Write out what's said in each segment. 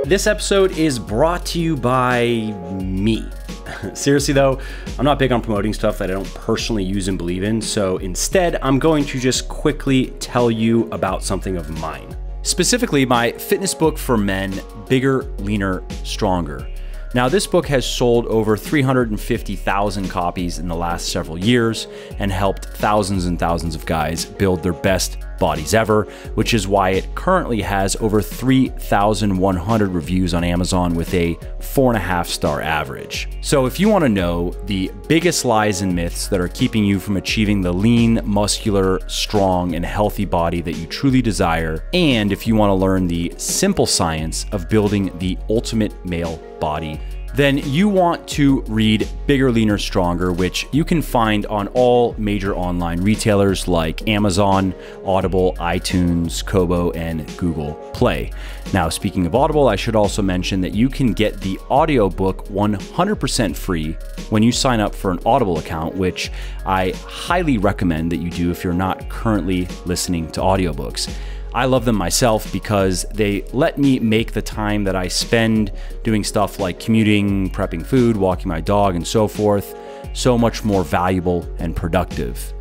This episode is brought to you by me. Seriously though, I'm not big on promoting stuff that I don't personally use and believe in, so instead I'm going to just quickly tell you about something of mine. Specifically, my fitness book for men, Bigger, Leaner, Stronger. Now, this book has sold over 350,000 copies in the last several years and helped thousands and thousands of guys build their best bodies ever, which is why it currently has over 3,100 reviews on Amazon with a 4.5-star average. So if you want to know the biggest lies and myths that are keeping you from achieving the lean, muscular, strong, and healthy body that you truly desire, and if you want to learn the simple science of building the ultimate male body, then you want to read Bigger, Leaner, Stronger, which you can find on all major online retailers like Amazon, Audible, iTunes, Kobo, and Google Play. Now, speaking of Audible, I should also mention that you can get the audiobook 100% free when you sign up for an Audible account, which I highly recommend that you do if you're not currently listening to audiobooks. I love them myself because they let me make the time that I spend doing stuff like commuting, prepping food, walking my dog, and so forth, so much more valuable and productive.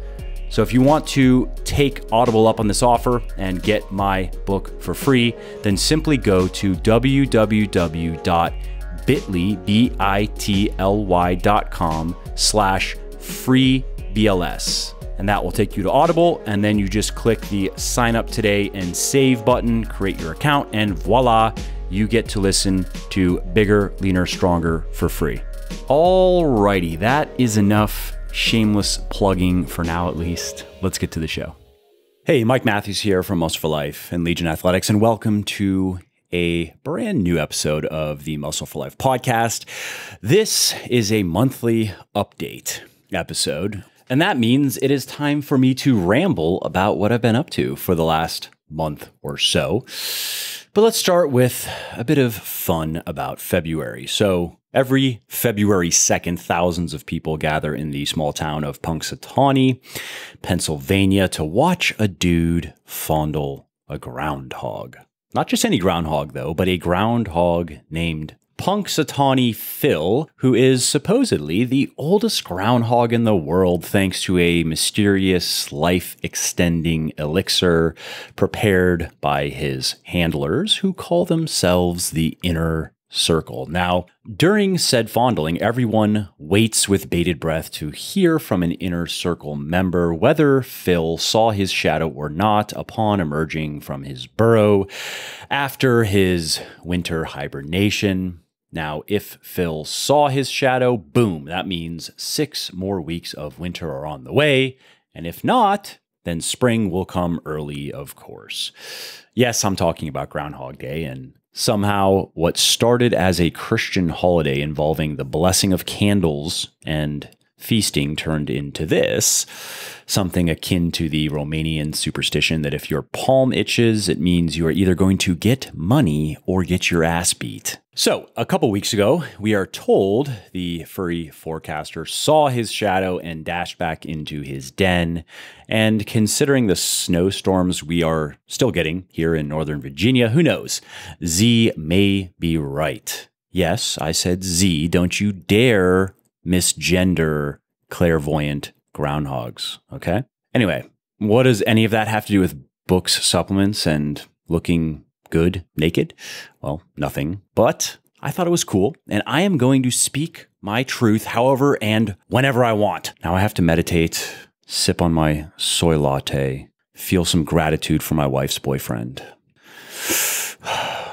So if you want to take Audible up on this offer and get my book for free, then simply go to www.bit.ly.com/freebls. And that will take you to Audible, and then you just click the sign up today and save button, create your account, and voila, you get to listen to Bigger, Leaner, Stronger for free. Alrighty, that is enough shameless plugging for now at least. Let's get to the show. Hey, Mike Matthews here from Muscle for Life and Legion Athletics, and welcome to a brand new episode of the Muscle for Life podcast. This is a monthly update episode. And that means it is time for me to ramble about what I've been up to for the last month or so. But let's start with a bit of fun about February. So every February 2nd, thousands of people gather in the small town of Punxsutawney, Pennsylvania, to watch a dude fondle a groundhog. Not just any groundhog, though, but a groundhog named Punxsutawney Phil, who is supposedly the oldest groundhog in the world thanks to a mysterious life-extending elixir prepared by his handlers, who call themselves the Inner Circle. Now, during said fondling, everyone waits with bated breath to hear from an Inner Circle member whether Phil saw his shadow or not upon emerging from his burrow after his winter hibernation. Now, if Phil saw his shadow, boom, that means 6 more weeks of winter are on the way. And if not, then spring will come early, of course. Yes, I'm talking about Groundhog Day, and somehow what started as a Christian holiday involving the blessing of candles and feasting turned into this, something akin to the Romanian superstition that if your palm itches, it means you are either going to get money or get your ass beat. So, a couple weeks ago, we are told the furry forecaster saw his shadow and dashed back into his den. And considering the snowstorms we are still getting here in Northern Virginia, who knows? Z may be right. Yes, I said Z. Don't you dare misgender clairvoyant groundhogs, okay? Anyway, what does any of that have to do with books, supplements, and looking good naked? Well, nothing, but I thought it was cool, and I am going to speak my truth however and whenever I want. Now I have to meditate, sip on my soy latte, feel some gratitude for my wife's boyfriend.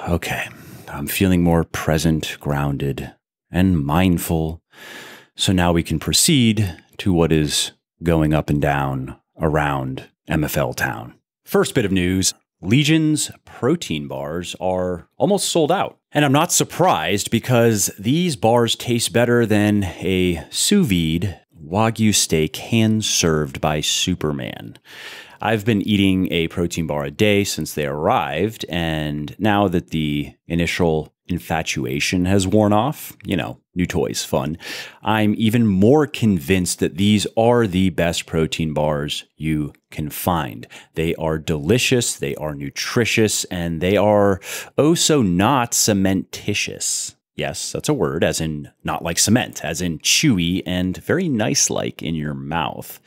Okay, I'm feeling more present, grounded, and mindful. So now we can proceed to what is going up and down around MFL town. First bit of news, Legion's protein bars are almost sold out. And I'm not surprised because these bars taste better than a sous vide Wagyu steak hand-served by Superman. I've been eating a protein bar a day since they arrived, and now that the initial infatuation has worn off, you know, new toys, fun, I'm even more convinced that these are the best protein bars you can find. They are delicious, they are nutritious, and they are oh so not cementitious. Yes, that's a word, as in not like cement, as in chewy and very nice-like in your mouth.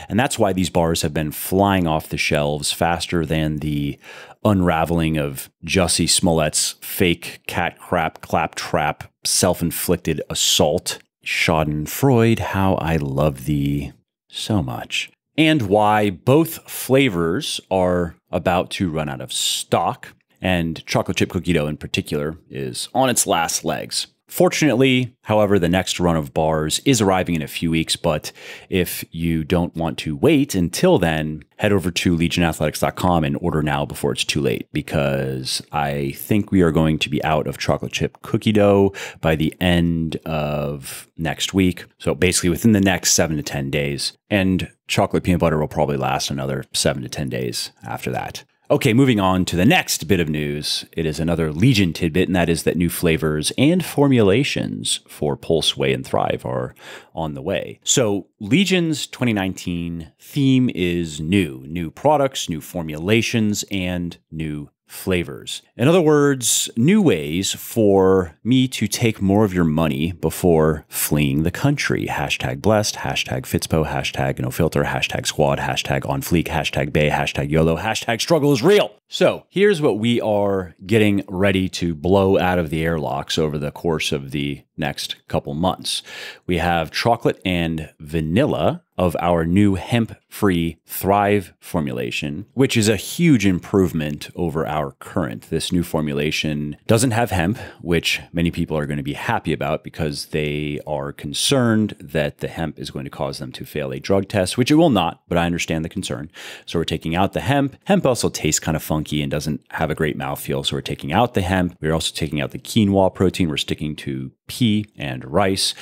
And that's why these bars have been flying off the shelves faster than the unraveling of Jussie Smollett's fake cat crap, claptrap, self-inflicted assault. Schadenfreude, how I love thee so much. And why both flavors are about to run out of stock. And chocolate chip cookie dough in particular is on its last legs. Fortunately, however, the next run of bars is arriving in a few weeks, but if you don't want to wait until then, head over to legionathletics.com and order now before it's too late, because I think we are going to be out of chocolate chip cookie dough by the end of next week. So basically within the next 7 to 10 days, and chocolate peanut butter will probably last another 7 to 10 days after that. Okay, moving on to the next bit of news. It is another Legion tidbit, and that is that new flavors and formulations for Pulse, Whey, and Thrive are on the way. So Legion's 2019 theme is new products, new formulations, and new flavors. In other words, new ways for me to take more of your money before fleeing the country. Hashtag blessed, hashtag Fitzpo, hashtag no filter, hashtag squad, hashtag on fleek, hashtag bay, hashtag YOLO, hashtag struggle is real. So here's what we are getting ready to blow out of the airlocks over the course of the next couple months. We have chocolate and vanilla of our new hemp-free Thrive formulation, which is a huge improvement over our current. This new formulation doesn't have hemp, which many people are going to be happy about because they are concerned that the hemp is going to cause them to fail a drug test, which it will not, but I understand the concern. So we're taking out the hemp. Hemp also tastes kind of funky and doesn't have a great mouthfeel, so we're taking out the hemp. We're also taking out the quinoa protein. We're sticking to pea and rice,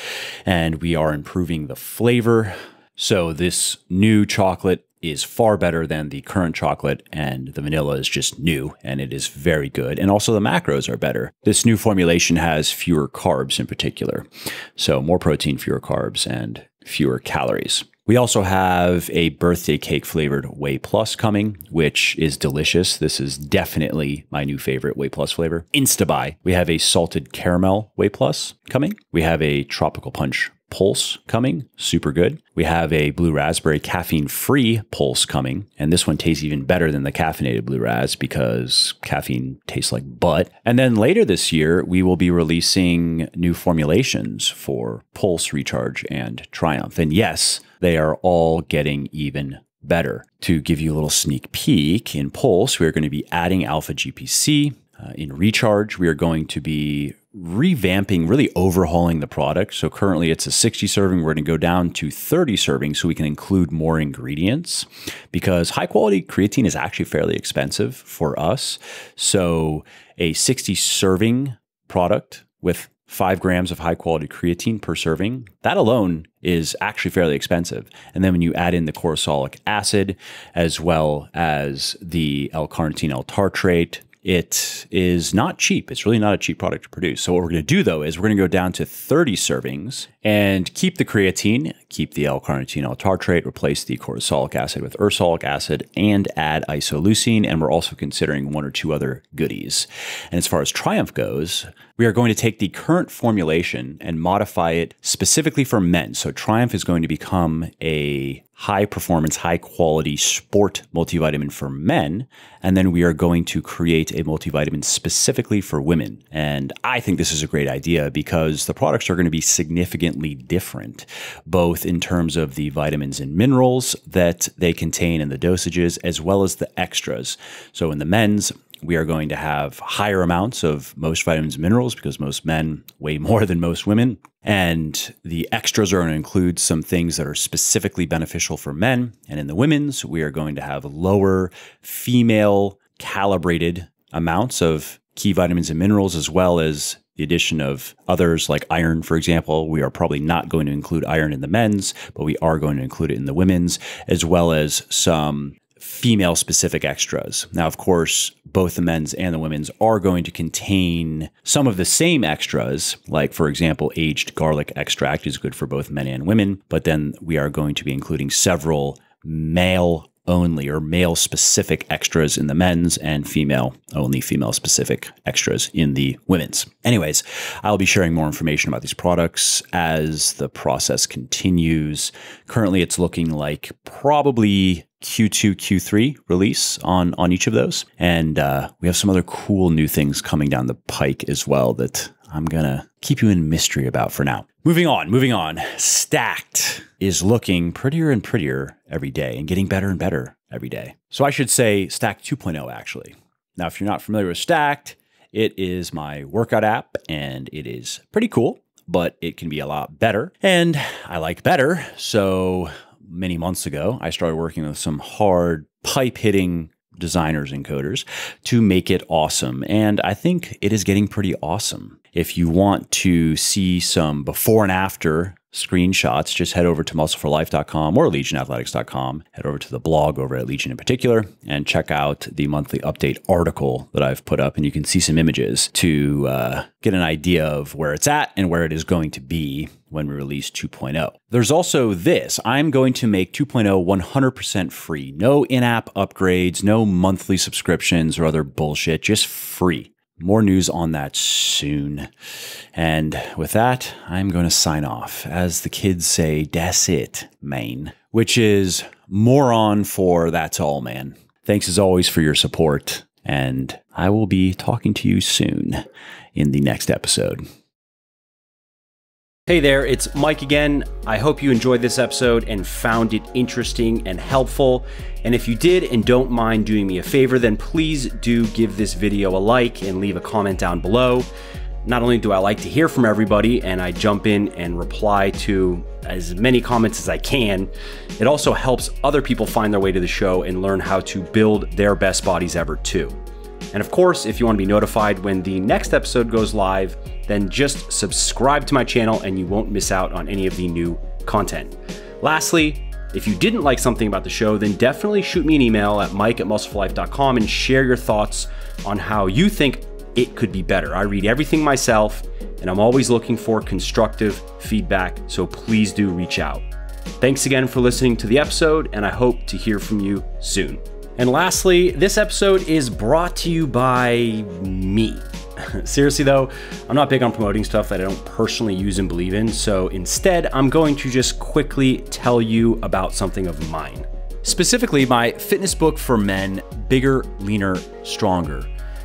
and we are improving the flavor. So this new chocolate is far better than the current chocolate, and the vanilla is just new, and it is very good. And also the macros are better. This new formulation has fewer carbs in particular. So more protein, fewer carbs, and fewer calories. We also have a birthday cake flavored Whey Plus coming, which is delicious. This is definitely my new favorite Whey Plus flavor. Insta-buy. We have a salted caramel Whey Plus coming. We have a tropical punch Pulse coming, super good. We have a blue raspberry caffeine-free Pulse coming, and this one tastes even better than the caffeinated blue ras because caffeine tastes like butt. And then later this year, we will be releasing new formulations for Pulse, Recharge, and Triumph. And yes, they are all getting even better. To give you a little sneak peek, in Pulse, we are going to be adding alpha GPC. In Recharge, we are going to be revamping, really overhauling the product. So currently it's a 60 serving. We're going to go down to 30 servings so we can include more ingredients, because high quality creatine is actually fairly expensive for us. So a 60 serving product with 5 grams of high quality creatine per serving, that alone is actually fairly expensive. And then when you add in the chloroxolic acid, as well as the L-carnitine L-tartrate, it is not cheap. It's really not a cheap product to produce. So what we're going to do, though, is we're going to go down to 30 servings and keep the creatine, keep the L-carnitine L-tartrate, replace the chloroxolic acid with ursolic acid, and add isoleucine. And we're also considering 1 or 2 other goodies. And as far as Triumph goes, we are going to take the current formulation and modify it specifically for men. So Triumph is going to become a high performance, high quality sport multivitamin for men. And then we are going to create a multivitamin specifically for women. And I think this is a great idea because the products are going to be significantly different, both in terms of the vitamins and minerals that they contain and the dosages, as well as the extras. So in the men's, we are going to have higher amounts of most vitamins and minerals because most men weigh more than most women. And the extras are going to include some things that are specifically beneficial for men. And in the women's, we are going to have lower female calibrated amounts of key vitamins and minerals, as well as the addition of others like iron, for example. We are probably not going to include iron in the men's, but we are going to include it in the women's, as well as some female specific extras. Now, of course, both the men's and the women's are going to contain some of the same extras, like, for example, aged garlic extract is good for both men and women, but then we are going to be including several male only or male specific extras in the men's and female only female specific extras in the women's. Anyways, I'll be sharing more information about these products as the process continues. Currently, it's looking like probably Q2, Q3 release on each of those. And we have some other cool new things coming down the pike as well that I'm gonna keep you in mystery about for now. Moving on. Stacked is looking prettier and prettier every day and getting better and better every day. So I should say Stacked 2.0 actually. Now, if you're not familiar with Stacked, it is my workout app and it is pretty cool, but it can be a lot better. And I like better. So many months ago, I started working with some hard pipe hitting designers and coders to make it awesome. And I think it is getting pretty awesome. If you want to see some before and after screenshots, just head over to muscleforlife.com or legionathletics.com. Head over to the blog over at Legion in particular and check out the monthly update article that I've put up. And you can see some images to get an idea of where it's at and where it is going to be when we release 2.0. There's also this. I'm going to make 2.0 100% free. No in-app upgrades, no monthly subscriptions or other bullshit, just free. More news on that soon. And with that, I'm going to sign off. As the kids say, that's it, man. Which is more on for that's all, man. Thanks as always for your support. And I will be talking to you soon in the next episode. Hey there, it's Mike again. I hope you enjoyed this episode and found it interesting and helpful. And if you did and don't mind doing me a favor, then please do give this video a like and leave a comment down below. Not only do I like to hear from everybody and I jump in and reply to as many comments as I can, it also helps other people find their way to the show and learn how to build their best bodies ever too. And of course, if you want to be notified when the next episode goes live, then just subscribe to my channel and you won't miss out on any of the new content. Lastly, if you didn't like something about the show, then definitely shoot me an email at mike@muscleforlife.com and share your thoughts on how you think it could be better. I read everything myself and I'm always looking for constructive feedback, so please do reach out. Thanks again for listening to the episode and I hope to hear from you soon. And lastly, this episode is brought to you by me. Seriously though, I'm not big on promoting stuff that I don't personally use and believe in, so instead I'm going to just quickly tell you about something of mine. Specifically, my fitness book for men, Bigger, Leaner, Stronger.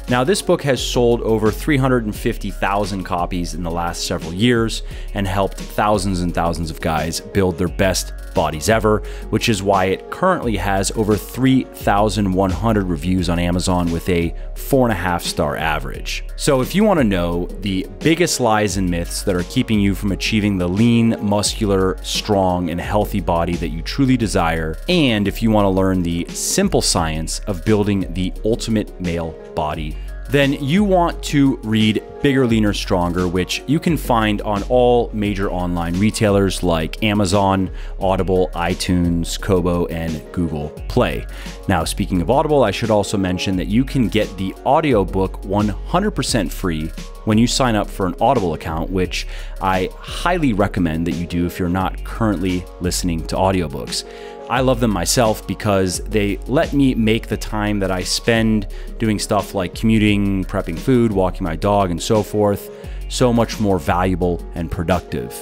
Now, this book has sold over 350,000 copies in the last several years and helped thousands and thousands of guys build their best bodies ever, which is why it currently has over 3,100 reviews on Amazon with a 4.5-star average. So if you want to know the biggest lies and myths that are keeping you from achieving the lean, muscular, strong, and healthy body that you truly desire, and if you want to learn the simple science of building the ultimate male body, then you want to read Bigger, Leaner, Stronger, which you can find on all major online retailers like Amazon, Audible, iTunes, Kobo, and Google Play. Now, speaking of Audible, I should also mention that you can get the audiobook 100% free when you sign up for an Audible account, which I highly recommend that you do if you're not currently listening to audiobooks. I love them myself because they let me make the time that I spend doing stuff like commuting, prepping food, walking my dog, and so forth, so much more valuable and productive.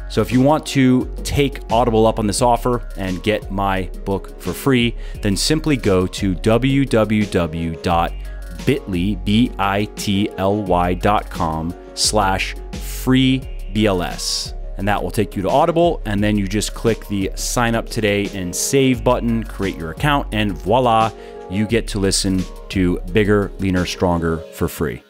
So if you want to take Audible up on this offer and get my book for free, then simply go to www.bit.ly.com/freebls. And that will take you to Audible, and then you just click the sign up today and save button, create your account, and voila, you get to listen to Bigger, Leaner, Stronger for free.